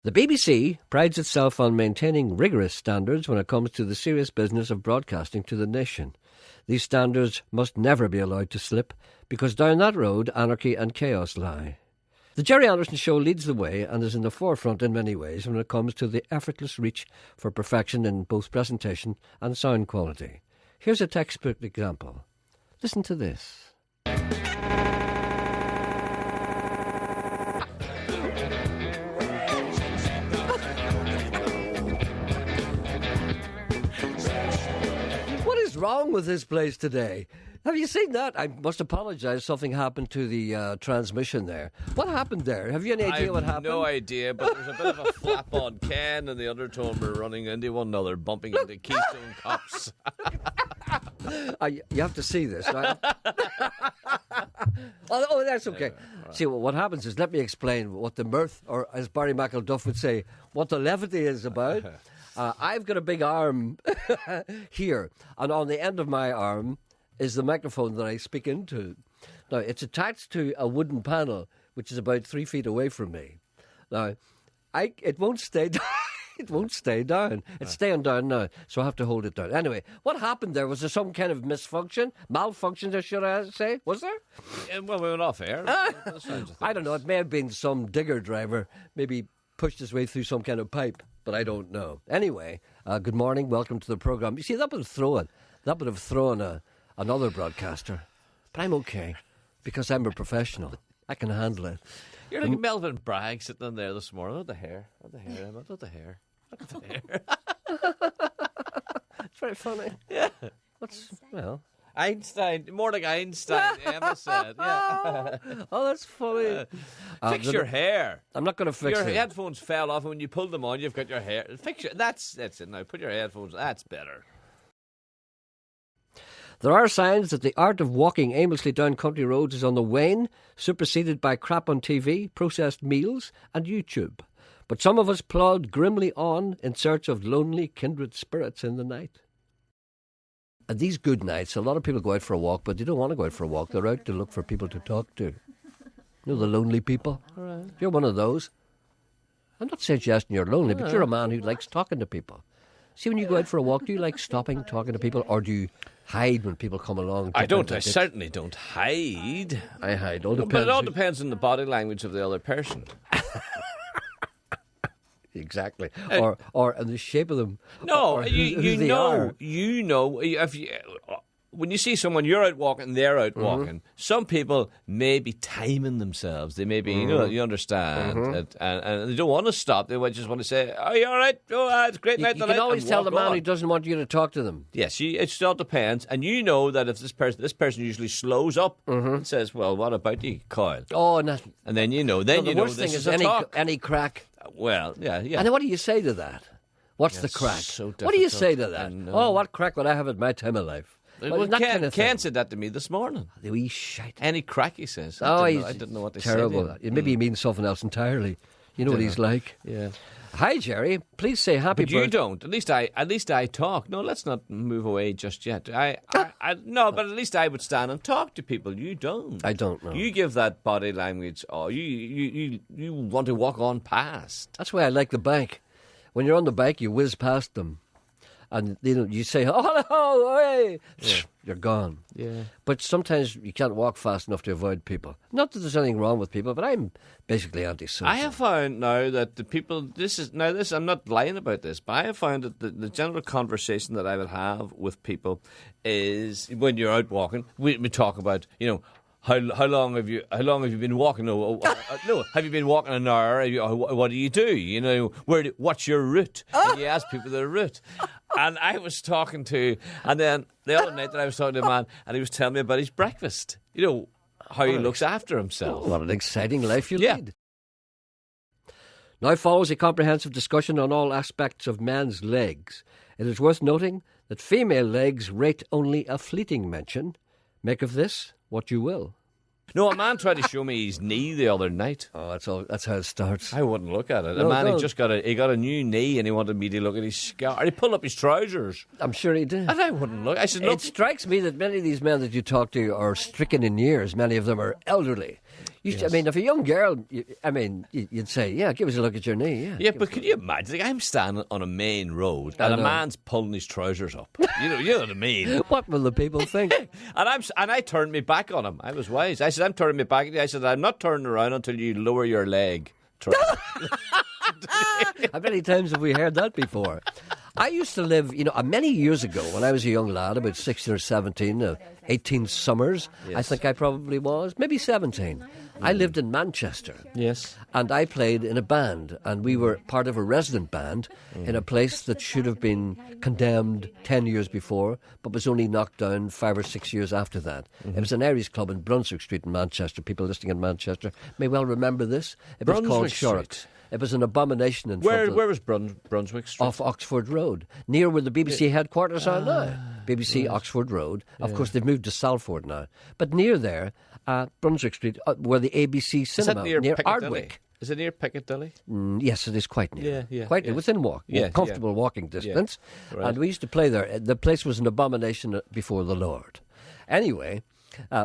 The BBC prides itself on maintaining rigorous standards when it comes to the serious business of broadcasting to the nation. These standards must never be allowed to slip, because down that road anarchy and chaos lie. The Gerry Anderson Show leads the way and is in the forefront in many ways when it comes to the effortless reach for perfection in both presentation and sound quality. Here's a textbook example. Listen to this. Wrong with this place today? Have you seen that? I must apologise. Something happened to the transmission there. What happened there? Have you any idea what happened? No idea, but there's a bit of a flap on Ken and the undertone were running into one another, bumping into Keystone cups. You have to see this, right? Oh, that's okay. Anyway, right. See, what happens is, let me explain what the mirth, or as Barry McElduff would say, what the levity is about. I've got a big arm here, and on the end of my arm is the microphone that I speak into. Now, it's attached to a wooden panel, which is about 3 feet away from me. Now, it won't stay down. It won't stay down. It's staying down now, so I have to hold it down. Anyway, what happened there? Was there some kind of malfunction, should I say? Was there? Yeah, well, we went off air. I don't know. It may have been some digger driver, maybe pushed his way through some kind of pipe, but I don't know. Anyway, good morning. Welcome to the programme. You see, that would have thrown another broadcaster. But I'm okay, because I'm a professional. I can handle it. You're like Melvin Bragg sitting in there this morning. Not the hair, Emma. Not the hair. It's very funny. Yeah. Einstein. More like Einstein, Emma said. Yeah. Oh, that's funny. Fix your hair. I'm not going to fix it. Your headphones fell off, and when you pulled them on, you've got your hair. That's it now. Put your headphones. That's better. There are signs that the art of walking aimlessly down country roads is on the wane, superseded by crap on TV, processed meals, and YouTube. But some of us plod grimly on in search of lonely kindred spirits in the night. And these good nights, a lot of people go out for a walk, but they don't want to go out for a walk. They're out to look for people to talk to. You know, the lonely people? Right. If you're one of those, I'm not suggesting you're lonely, but you're a man who likes talking to people. See, when you go out for a walk, do you like stopping, talking to people, or do you hide when people come along? I don't. I certainly don't hide. I hide. But it all depends on the body language of the other person. Exactly. Or in the shape of them. No, or you know, if you, when you see someone, you're out walking, they're out walking. Some people may be timing themselves. They may be, you understand, and they don't want to stop. They just want to say, "Are you all right? Oh, it's a great night." You can always tell the man who doesn't want you to talk to them. Yes, it all depends, and you know that if this person usually slows up and says, "Well, what about you, Kyle?" Oh, and then you know, the worst thing is any crack. Well, yeah. And then what do you say to that? What's the crack? So what do you say to that? Oh, what crack would I have at my time of life? Well, Ken said that to me this morning. The wee shite. Any crack, he says. I didn't know what they terrible. said. Maybe he means something else entirely. You know what he's like. Yeah. Hi, Jerry. Please say happy birthday. But you don't. At least I talk. No, let's not move away just yet. No, but at least I would stand and talk to people. You don't. I don't know. You give that body language. Oh, you want to walk on past. That's why I like the bike. When you're on the bike, you whiz past them. And you say, "Oh, no, hey!" Yeah. You're gone. Yeah. But sometimes you can't walk fast enough to avoid people. Not that there's anything wrong with people, but I'm basically antisocial. I have found now that the people. I'm not lying about this, but I have found that the general conversation that I would have with people is when you're out walking. We talk about, How long have you been walking? No, have you been walking an hour? What do you do? What's your route? And you ask people their route. And I was talking and then the other night that I was talking to a man, and he was telling me about his breakfast. How he looks after himself. What an exciting life you lead. Now follows a comprehensive discussion on all aspects of man's legs. It is worth noting that female legs rate only a fleeting mention. Make of this what you will. No, a man tried to show me his knee the other night. Oh, that's how it starts. I wouldn't look at it. No, a man, he got a new knee, and he wanted me to look at his scar. And he pulled up his trousers. I'm sure he did. And I wouldn't look. I said, "Look." It strikes me that many of these men that you talk to are stricken in years. Many of them are elderly. I mean, if a young girl, you'd say, yeah, give us a look at your knee. Yeah, Yeah, but could you imagine? Like, I'm standing on a main road and a man's pulling his trousers up. You know what I mean? What will the people think? and I turned me back on him. I was wise. I said, I'm turning me back at you. I said, I'm not turning around until you lower your leg. How many times have we heard that before? I used to live, many years ago when I was a young lad, about 16 or 17, 18 summers, yes. I think I probably was, maybe 17. I lived in Manchester. Yes. And I played in a band, and we were part of a resident band in a place that should have been condemned 10 years before, but was only knocked down 5 or 6 years after that. It was an Irish club in Brunswick Street in Manchester. People listening in Manchester may well remember this. It was called Sharks. It was an abomination in front of... Where was Brunswick Street? Off Oxford Road, near where the BBC headquarters are now. BBC Oxford Road. Of course, they've moved to Salford now. But near there, Brunswick Street, where the ABC cinema, near Ardwick. Is it near Piccadilly? Yes, it is quite near. Quite near, within comfortable walking distance. Yeah. Right. And we used to play there. The place was an abomination before the Lord. Anyway...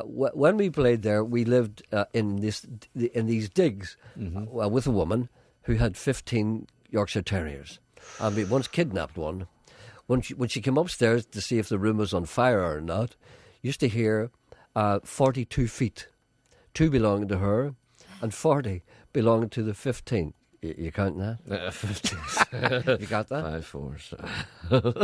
when we played there, we lived in these digs with a woman who had 15 Yorkshire Terriers. And we once kidnapped one. When she came upstairs to see if the room was on fire or not, used to hear 42 feet. 2 belonging to her and 40 belonging to the 15. You counting that? 15. You got that? 5, 4, 7.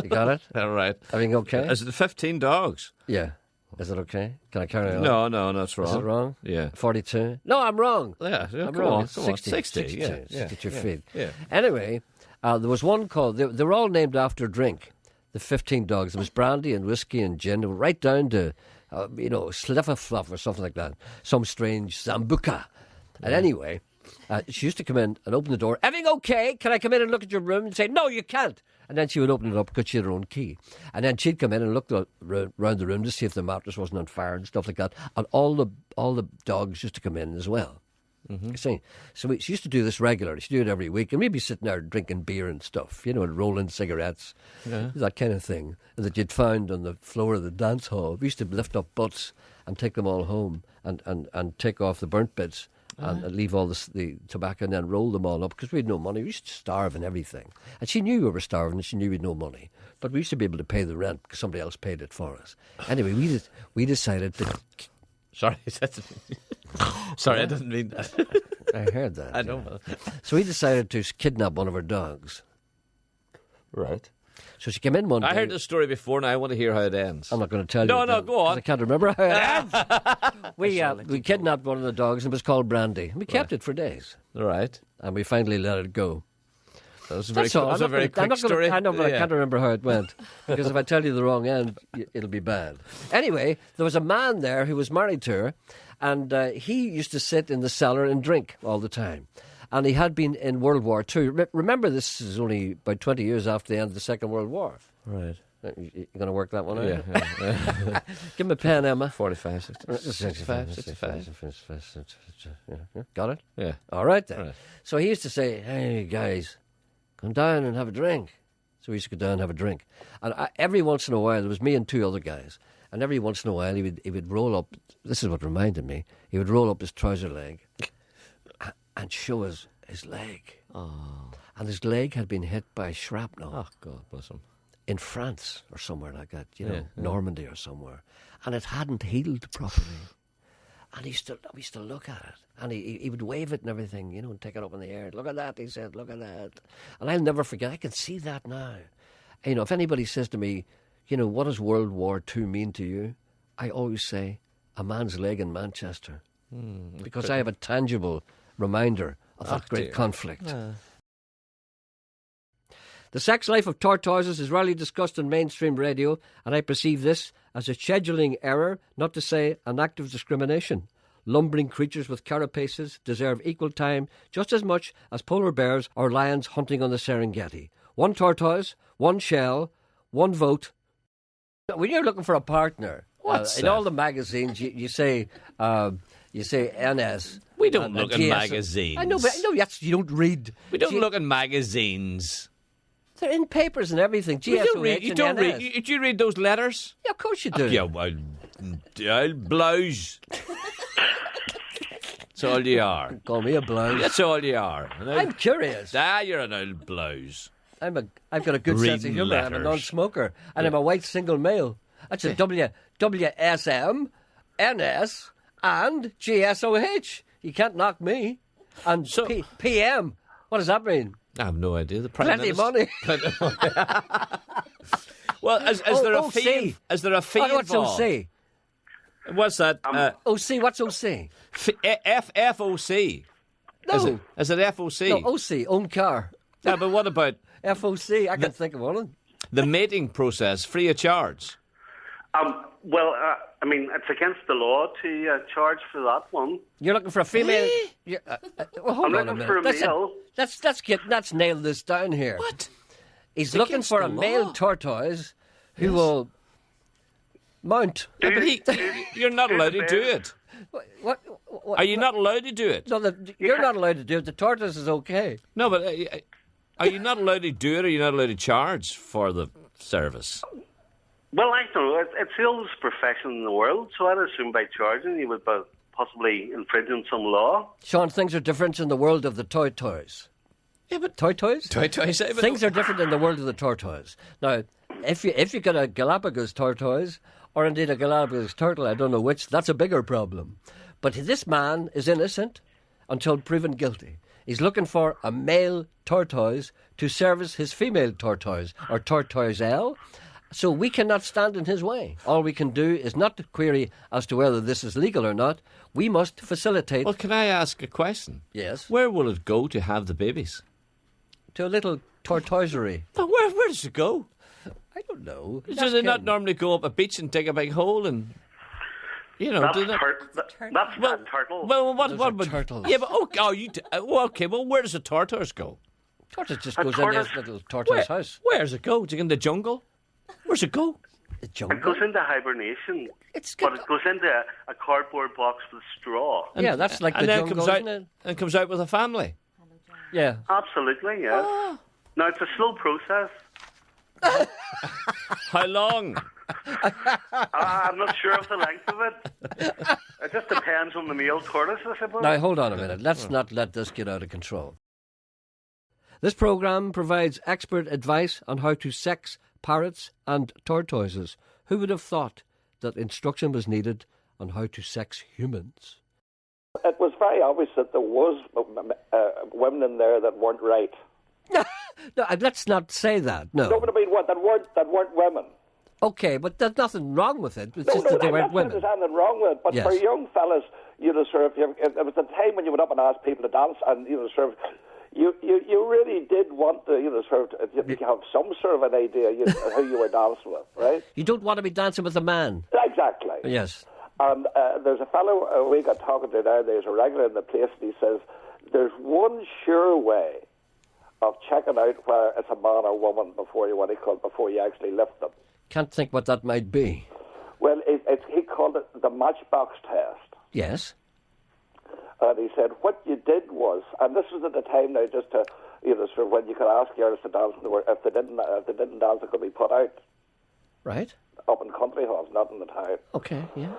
You got it? All right. Everything okay? Is it the 15 dogs? Yeah. Is it okay? Can I carry on? No, that's wrong. Is it wrong? Yeah. 42? No, I'm wrong. Yeah, I'm come wrong. on. 60, yeah. 62 feet. Yeah. Anyway, there was one called, they were all named after a drink, the 15 dogs. There was brandy and whiskey and gin, right down to, Sliffafluff or something like that. Some strange Sambuca. And anyway, she used to come in and open the door. Everything okay? Can I come in and look at your room? And say, no, you can't. And then she would open it up because she had her own key. And then she'd come in and look around the room to see if the mattress wasn't on fire and stuff like that. And all the dogs used to come in as well. You see? So she used to do this regularly. She'd do it every week. And we'd be sitting there drinking beer and stuff, and rolling cigarettes, that kind of thing that you'd found on the floor of the dance hall. We used to lift up butts and take them all home and take off the burnt bits. And leave all the tobacco and then roll them all up because we had no money. We used to starve and everything. And she knew we were starving and she knew we had no money. But we used to be able to pay the rent because somebody else paid it for us. Anyway, we decided to... Sorry, sorry, I didn't mean that. I heard that. I know. So we decided to kidnap one of her dogs. Right. So she came in one day. I heard this story before and I want to hear how it ends. I'm not going to tell you. No, go on. I can't remember how it ends. We kidnapped one of the dogs and it was called Brandy. We kept it for days. All right. And we finally let it go. That was a very quick story. I know, but I can't remember how it went. Because if I tell you the wrong end, it'll be bad. Anyway, there was a man there who was married to her, and he used to sit in the cellar and drink all the time. And he had been in World War II. Remember, this is only about 20 years after the end of the Second World War. Right. You going to work that one out? Yeah. Give him a pen, Emma. 45, 65. Got it? Yeah. All right, then. Right. So he used to say, hey, guys, come down and have a drink. So we used to go down and have a drink. And every once in a while, there was me and 2 other guys. And every once in a while, he would roll up. This is what reminded me. He would roll up his trouser leg and show us his leg. Oh. And his leg had been hit by shrapnel. Oh, God bless him. In France or somewhere like that, Normandy or somewhere. And it hadn't healed properly. And we used to look at it. And he would wave it and everything, and take it up in the air. Look at that, he said, look at that. And I'll never forget, I can see that now. If anybody says to me, what does World War II mean to you? I always say, a man's leg in Manchester. Because I have a tangible reminder of that great conflict. The sex life of tortoises is rarely discussed on mainstream radio, and I perceive this as a scheduling error, not to say an act of discrimination. Lumbering creatures with carapaces deserve equal time just as much as polar bears or lions hunting on the Serengeti. 1 tortoise, 1 shell, 1 vote. When you're looking for a partner, in all the magazines, you say NS. We don't look in magazines. I know, but you don't read. We don't look in magazines. They're in papers and everything. You don't read. Do you read those letters? Yeah, of course you do. Yeah, well, I'll blouse. That's all you are. Call me a blouse. That's all you are. I'm curious. You're an old blouse. I've got a good sense of Reading humour. I'm a letters. non-smoker, and I'm a white single male. That's a WSM, NS, and GSOH. You can't knock me. And So- PM. What does that mean? I have no idea. The Prime Plenty of money. Well, is there a OC. fee? Is there a fee What's involved? OC? What's that? OC. What's OC? FOC. No. Is it FOC? No, OC. Own car. Yeah, but what about FOC. I can think of one. the mating process free of charge? Well, I mean, it's against the law to charge for that one. You're looking for a female. Well, hold I'm on a looking minute. for a male. Let's nail this down here. What? He's looking against for the a male law. tortoise who will mount. Yeah, but you're not allowed to do it. What? Are you not allowed to do it? No, you're not allowed to do it. The tortoise is okay. No, but are you not allowed to do it? Or are you not allowed to charge for the service? Well, I don't know. It's the oldest profession in the world, so I'd assume by charging you would possibly infringing some law. Sean, things are different in the world of the tortoise. Yeah, but Tortoise? things Things are different in the world of the tortoise. Now, if you get a Galapagos tortoise, or indeed a Galapagos turtle, I don't know which, that's a bigger problem. But this man is innocent until proven guilty. He's looking for a male tortoise to service his female tortoise, or tortoiselle. So we cannot stand in his way. All we can do is not to query as to whether this is legal or not. We must facilitate. Well, can I ask a question? Yes. Where will it go to have the babies? To a little tortoisery. But where does it go? I don't know. Does it not normally go up a beach and dig a big hole and, That's do that? that's that turtle. Well, what Those what are would turtles. Yeah, but okay. Well, where does a tortoise go? Tortoise just A goes in tortoise- his little tortoise house. Where does it go? Does it go in the jungle? Where's it go? The It jungle. goes into hibernation, but it goes into a cardboard box with straw. Yeah, that's like the and then jungle, comes out isn't it? and comes out with a family. Yeah. Absolutely, yeah. Now, it's a slow process. How long? I'm not sure of the length of it. It just depends on the male tortoise, I suppose. Now, hold on a minute. Let's not let this get out of control. This programme provides expert advice on how to sex parrots and tortoises. Who would have thought that instruction was needed on how to sex humans? It was very obvious that there was women in there that weren't right. No, let's not say that. No, but I mean, what that weren't women. Okay, but there's nothing wrong with it. It's No, just that they I'm weren't not saying women. there's anything wrong with it. But Yes. for young fellas, it was the time when you went up and asked people to dance, and you really did want to have some sort of an idea who you were dancing with, right? You don't want to be dancing with a man. Exactly. Yes. And there's a fellow we got talking to now. There's a regular in the place, and he says there's one sure way of checking out whether it's a man or woman before you actually lift them. Can't think what that might be. Well, he called it the matchbox test. Yes. And he said what you did was, and this was at the time now, just to when you could ask girls to dance, and if they didn't dance, they could be put out Right. up in country halls, not in the town. Okay, yeah.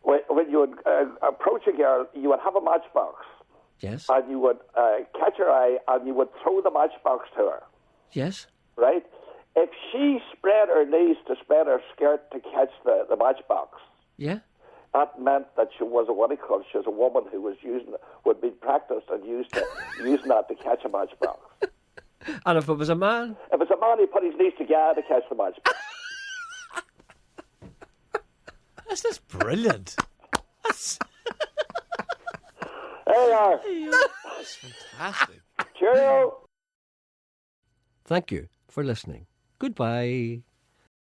When you would approach a girl, you would have a matchbox. Yes. And you would catch her eye, and you would throw the matchbox to her, Yes. right? If she spread her knees to spread her skirt to catch the matchbox, Yeah. that meant that she was she was a woman who would be practiced and using that to catch a matchbox. And if it was a man? If it's a man, he put his knees together to catch the matchbox. That's just brilliant. There you are. That's fantastic. Cheerio. Thank you for listening. Goodbye.